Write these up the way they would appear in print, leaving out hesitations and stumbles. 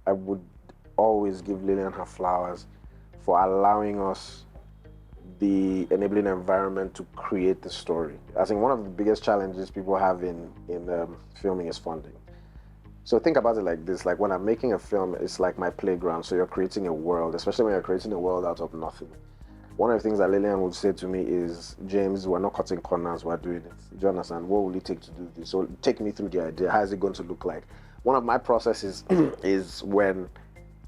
I would always give Lillian her flowers for allowing us the enabling environment to create the story. I think one of the biggest challenges people have in filming is funding. So think about it like this: like when I'm making a film, it's like my playground. So you're creating a world, especially when you're creating a world out of nothing. One of the things that Lillian would say to me is, James, we're not cutting corners, we're doing it. Do you understand? What will it take to do this? So take me through the idea. How is it going to look like? One of my processes is when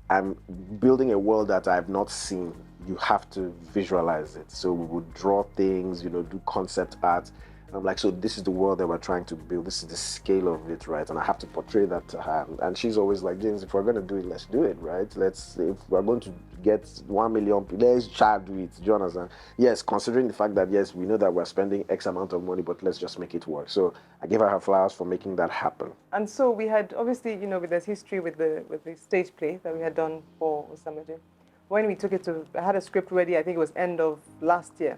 I'm building a world that I've not seen, you have to visualize it. So we would draw things, do concept art. I'm like, so this is the world that we're trying to build. This is the scale of it, right? And I have to portray that to her. And she's always like, James, if we're going to do it, let's do it, right? If we're going to get 1 million people, let's try to do it. Do you understand? Yes, considering the fact that, yes, we know that we're spending X amount of money, but let's just make it work. So I gave her flowers for making that happen. And so we had, obviously, with this history with the stage play that we had done for Osamede. When we took it to, I had a script ready, I think it was end of last year.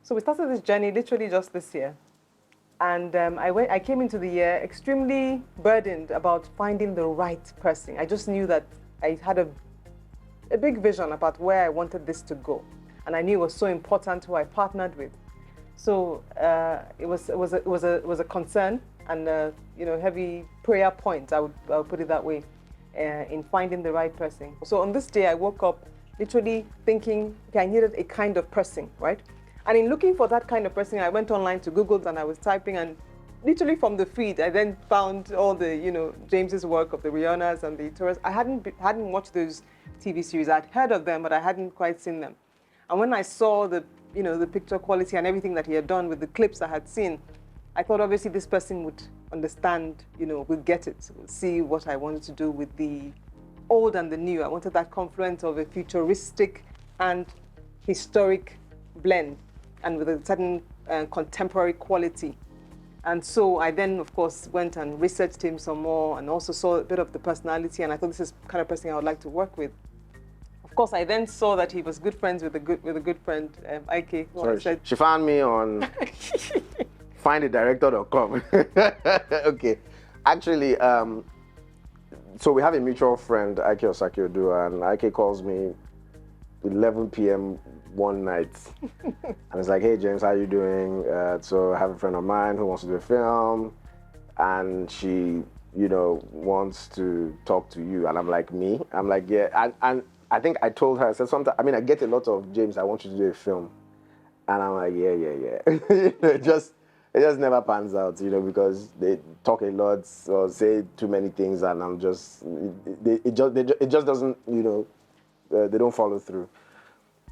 So we started this journey literally just this year. And I came into the year extremely burdened about finding the right person. I just knew that I had a big vision about where I wanted this to go. And I knew it was so important who I partnered with. So it was a concern and heavy prayer point, I would put it that way, in finding the right person. So on this day, I woke up literally thinking, okay, I needed a kind of person, right? And in looking for that kind of person, I went online to Google and I was typing, and literally from the feed, I then found all the, James's work of the Rihannas and the Torres. I hadn't watched those TV series. I'd heard of them, but I hadn't quite seen them. And when I saw the picture quality and everything that he had done with the clips I had seen, I thought obviously this person would understand, would get it, would see what I wanted to do with the old and the new. I wanted that confluence of a futuristic and historic blend, and with a certain contemporary quality. And so I then, of course, went and researched him some more and also saw a bit of the personality, and I thought this is the kind of person I would like to work with. Of course, I then saw that he was good friends with a good friend, Ike. Sorry, she found me on findedirector.com. Okay. Actually, so we have a mutual friend, Ike Osakiodu, and Ike calls me 11 p.m. one night and it's like, hey James, how you doing? So I have a friend of mine who wants to do a film and she wants to talk to you. And I'm like, me? I'm like, yeah. And I think I told her, I said something, I get a lot of, James, I want you to do a film. And I'm like, yeah. it just never pans out, because they talk a lot or say too many things and I'm just, it just doesn't, they don't follow through.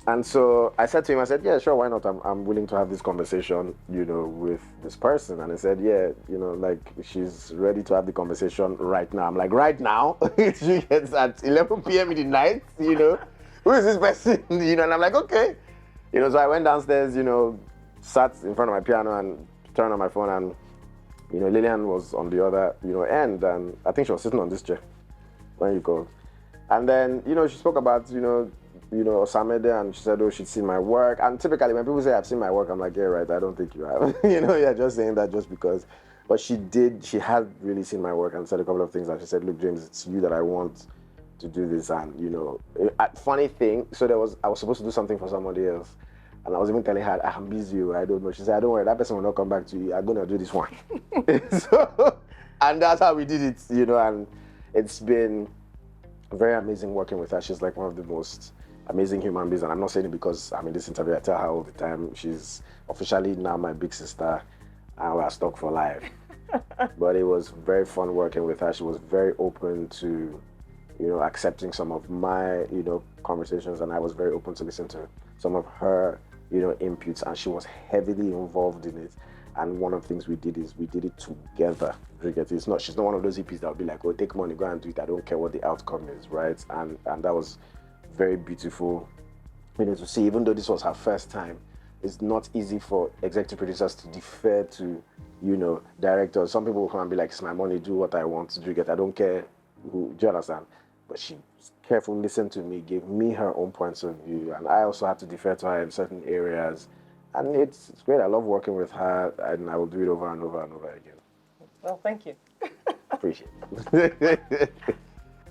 And so I said to him, I said, yeah, sure, why not? I'm willing to have this conversation, with this person. And he said, yeah, like she's ready to have the conversation right now. I'm like, right now? It's at 11 p.m. in the night, who is this person? And I'm like, okay. So I went downstairs, sat in front of my piano and turned on my phone and, Lillian was on the other, end. And I think she was sitting on this chair when you called. And then, she spoke about, Osamede, and she said, oh, she'd seen my work. And typically when people say I've seen my work, I'm like, yeah, right, I don't think you have. You're just saying that just because. But she had really seen my work and said a couple of things. And she said, look, James, it's you that I want to do this. And, funny thing, so I was supposed to do something for somebody else. And I was even telling her, I'm busy, I don't know. She said, don't worry, that person will not come back to you. I'm going to do this one. And that's how we did it, and it's been very amazing working with her. She's like one of the most amazing human beings, and I'm not saying it because I'm in this interview. I tell her all the time. She's officially now my big sister, and we're stuck for life. But it was very fun working with her. She was very open to, accepting some of my, conversations, and I was very open to listen to some of her, inputs, and she was heavily involved in it. And one of the things we did is we did it together. She's not one of those EPs that will be like, oh, take money, go and do it. I don't care what the outcome is, right? And that was very beautiful, to see. Even though this was her first time, it's not easy for executive producers to defer to, directors. Some people will come and be like, it's my money, do what I want to do. I don't care who, do you understand? But she carefully listened to me, gave me her own points of view, and I also had to defer to her in certain areas. And it's great. I love working with her, and I will do it over and over and over again. Well, thank you. Appreciate it.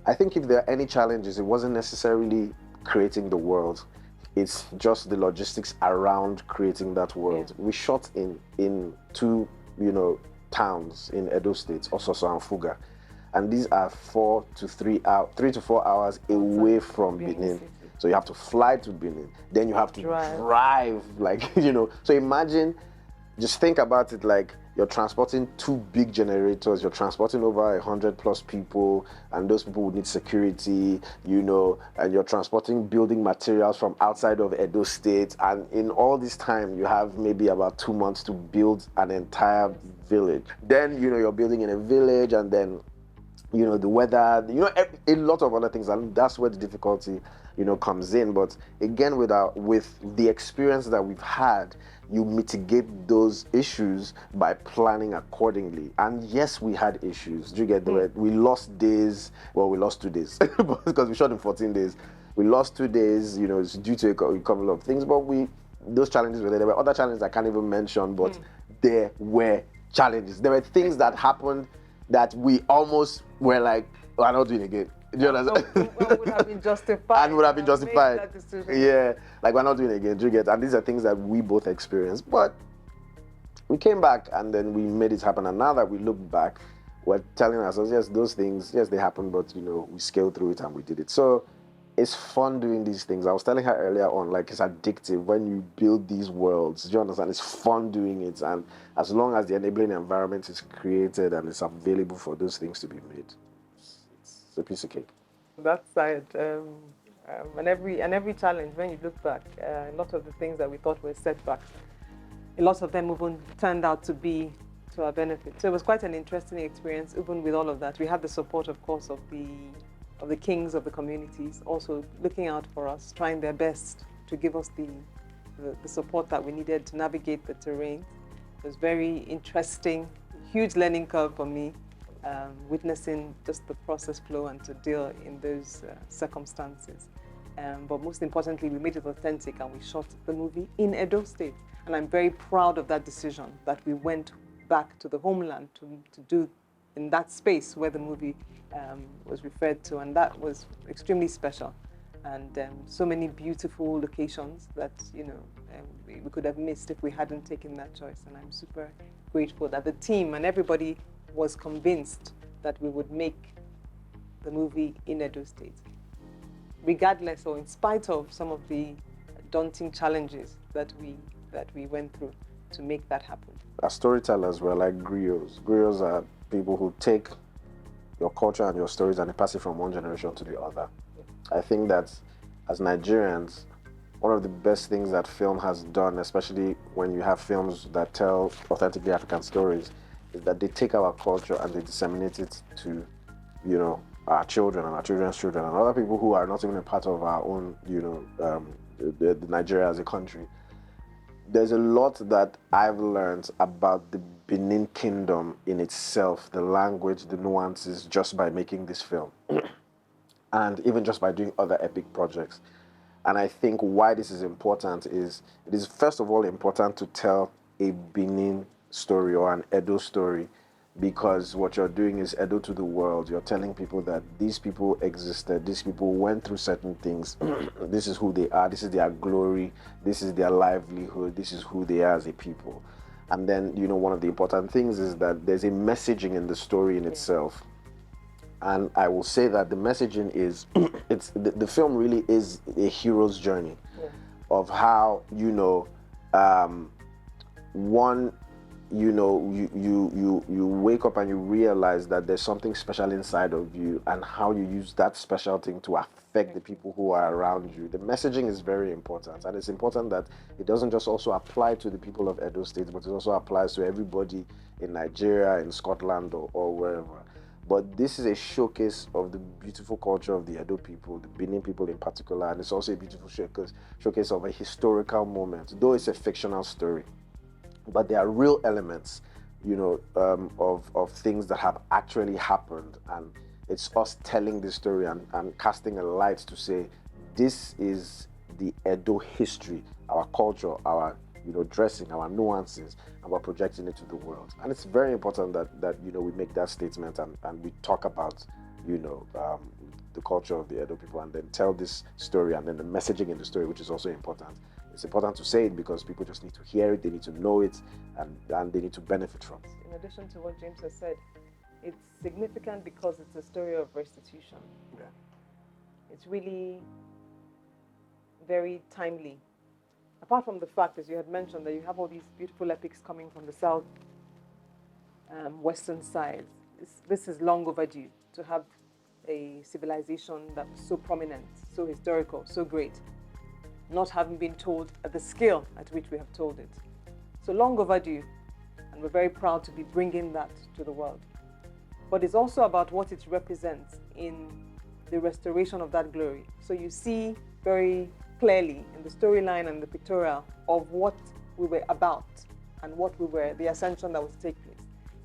I think if there are any challenges, it wasn't necessarily creating the world. It's just the logistics around creating that world. We shot in two, towns in Edo State, Ososo and Fuga. And these are 3 to 4 hours away from Benin. City. So you have to fly to Benin. Then you have to drive So imagine, just think about it like you're transporting two big generators, you're transporting over 100 plus people, and those people would need security, and you're transporting building materials from outside of Edo State. And in all this time, you have maybe about 2 months to build an entire village. Then, you're building in a village, and then, the weather, a lot of other things. And that's where the difficulty, comes in. But again, with the experience that we've had, you mitigate those issues by planning accordingly. And yes, we had issues. Do you get the We lost days. Well, we lost 2 days because we shot in 14 days. We lost 2 days, it's due to a couple of things, but those challenges were there. There were other challenges I can't even mention, but there were challenges. There were things that happened that we almost were like, we're not doing it again. Do you understand? Would have been justified. And would have been justified. Yeah, like we're not doing it again. Do you get? And these are things that we both experienced. But we came back and then we made it happen. And now that we look back, we're telling ourselves, yes, those things, yes, they happened, but we scaled through it and we did it. So it's fun doing these things. I was telling her earlier on, like, it's addictive when you build these worlds. Do you understand? It's fun doing it. And as long as the enabling environment is created and it's available for those things to be made, it's a piece of cake. That side, and every challenge, when you look back, a lot of the things that we thought were setbacks, a lot of them even turned out to be to our benefit. So it was quite an interesting experience, even with all of that. We had the support, of course, of the kings of the communities, also looking out for us, trying their best to give us the support that we needed to navigate the terrain. It was very interesting, huge learning curve for me, witnessing just the process flow and to deal in those circumstances. But most importantly, we made it authentic and we shot the movie in Edo State. And I'm very proud of that decision, that we went back to the homeland to do in that space where the movie was referred to, and that was extremely special. And so many beautiful locations that we could have missed if we hadn't taken that choice. And I'm super grateful that the team and everybody was convinced that we would make the movie in Edo State, regardless or in spite of some of the daunting challenges that we went through to make that happen. As storytellers, we're like griots. Griots are people who take your culture and your stories and they pass it from one generation to the other. I think that as Nigerians, one of the best things that film has done, especially when you have films that tell authentically African stories, is that they take our culture and they disseminate it to, our children and our children's children and other people who are not even a part of our own, the Nigeria as a country. There's a lot that I've learned about the Benin Kingdom in itself, the language, the nuances, just by making this film. And even just by doing other epic projects. And I think why this is important is, it is first of all important to tell a Benin story or an Edo story, because what you're doing is Edo to the world. You're telling people that these people existed, these people went through certain things, this is who they are, this is their glory, this is their livelihood, this is who they are as a people. And then, one of the important things is that there's a messaging in the story in itself. And I will say that the messaging is, the film really is a hero's journey of how, one, you wake up and you realize that there's something special inside of you, and how you use that special thing to affect the people who are around you. The messaging is very important, and it's important that it doesn't just also apply to the people of Edo State, but it also applies to everybody in Nigeria, in Scotland, or wherever. But this is a showcase of the beautiful culture of the Edo people, the Benin people in particular, and it's also a beautiful showcase of a historical moment, though it's a fictional story. But there are real elements, of things that have actually happened, and it's us telling this story and casting a light to say, this is the Edo history, our culture, our dressing, our nuances, and we're projecting it to the world. And it's very important that we make that statement and we talk about the culture of the Edo people, and then tell this story, and then the messaging in the story, which is also important. It's important to say it because people just need to hear it, they need to know it, and they need to benefit from it. In addition to what James has said, it's significant because it's a story of restitution. Yeah. It's really very timely. Apart from the fact, as you had mentioned, that you have all these beautiful epics coming from the south, western side, this is long overdue to have a civilization that was so prominent, so historical, so great, not having been told at the scale at which we have told it. So long overdue, and we're very proud to be bringing that to the world. But it's also about what it represents in the restoration of that glory. So you see very clearly in the storyline and the pictorial of what we were about and what we were, the ascension that was to take place.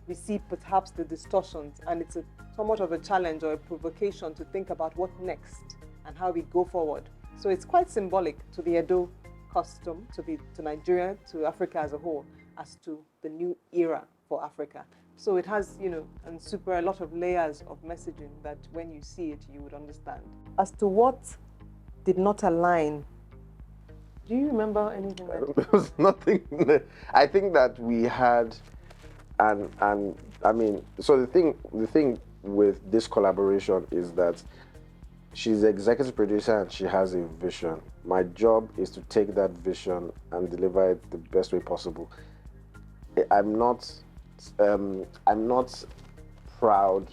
We see perhaps the distortions, and it's somewhat of a challenge or a provocation to think about what next and how we go forward. So it's quite symbolic to the Edo custom, to Nigeria, to Africa as a whole, as to the new era for Africa. So it has, a lot of layers of messaging that when you see it, you would understand. As to what did not align, do you remember anything? There was nothing. I think that we had, and I mean, so the thing with this collaboration is that she's the executive producer and she has a vision. My job is to take that vision and deliver it the best way possible. I'm not proud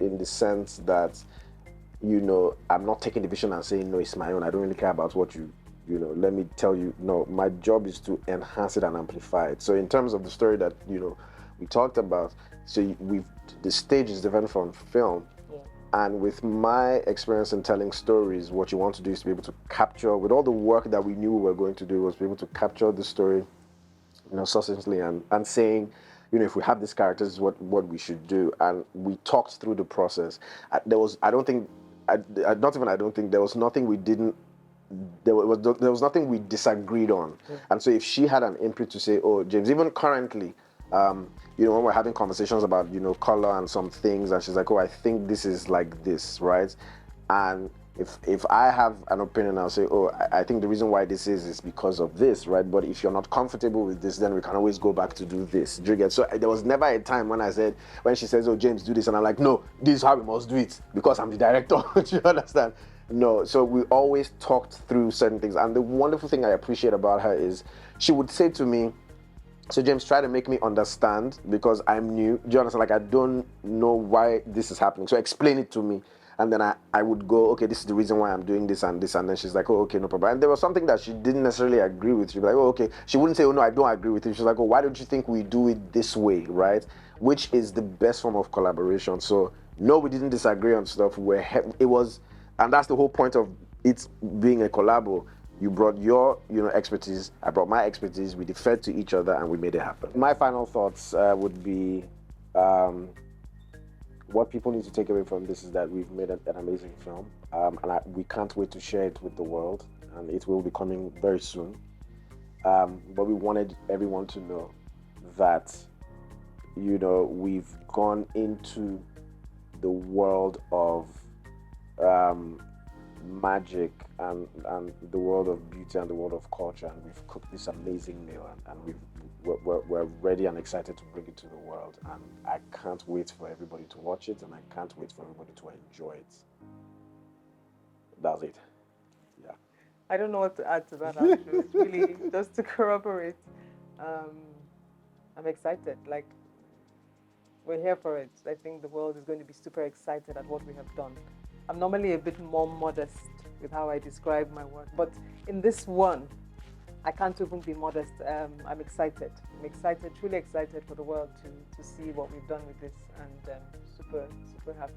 in the sense that, I'm not taking the vision and saying, no, it's my own. I don't really care about what let me tell you. No, my job is to enhance it and amplify it. So in terms of the story that, we talked about, so the stage is different from film. Yeah. And with my experience in telling stories, what you want to do is to be able to capture, with all the work that we knew we were going to do, was be able to capture the story, succinctly and saying, if we have this character, this is what we should do. And we talked through the process. There was nothing we didn't, there was nothing we disagreed on. Yeah. And so if she had an input to say, oh, James, even currently, when we're having conversations about, color and some things, and she's like, oh, I think this is like this, right? And if I have an opinion, I'll say, oh, I think the reason why this is because of this, right? But if you're not comfortable with this, then we can always go back to do this. Do you get? So there was never a time when she says, oh, James, do this, and I'm like, no, this is how we must do it because I'm the director. Do you understand? No, so we always talked through certain things. And the wonderful thing I appreciate about her is she would say to me, so James, try to make me understand because I'm new. Do you understand? Like, I don't know why this is happening. So explain it to me. And then I would go, okay, this is the reason why I'm doing this and this. And then she's like, oh, okay, no problem. And there was something that she didn't necessarily agree with. She'd be like, oh, okay. She wouldn't say, oh, no, I don't agree with it. She's like, oh, why don't you think we do it this way, right? Which is the best form of collaboration. So, no, we didn't disagree on stuff. And that's the whole point of it being a collabo. You brought your, expertise. I brought my expertise. We deferred to each other and we made it happen. My final thoughts would be, what people need to take away from this is that we've made an amazing film, and we can't wait to share it with the world, and it will be coming very soon. But we wanted everyone to know that, we've gone into the world of magic and the world of beauty and the world of culture, and we've cooked this amazing meal, and we're ready and excited to bring it to the world, and I can't wait for everybody to watch it, and I can't wait for everybody to enjoy it. That's it. Yeah. I don't know what to add to that, actually. It's really just to corroborate. I'm excited. Like, we're here for it. I think the world is going to be super excited at what we have done. I'm normally a bit more modest with how I describe my work, but in this one, I can't even be modest. I'm excited. I'm excited, truly excited for the world to see what we've done with this, and super, super happy.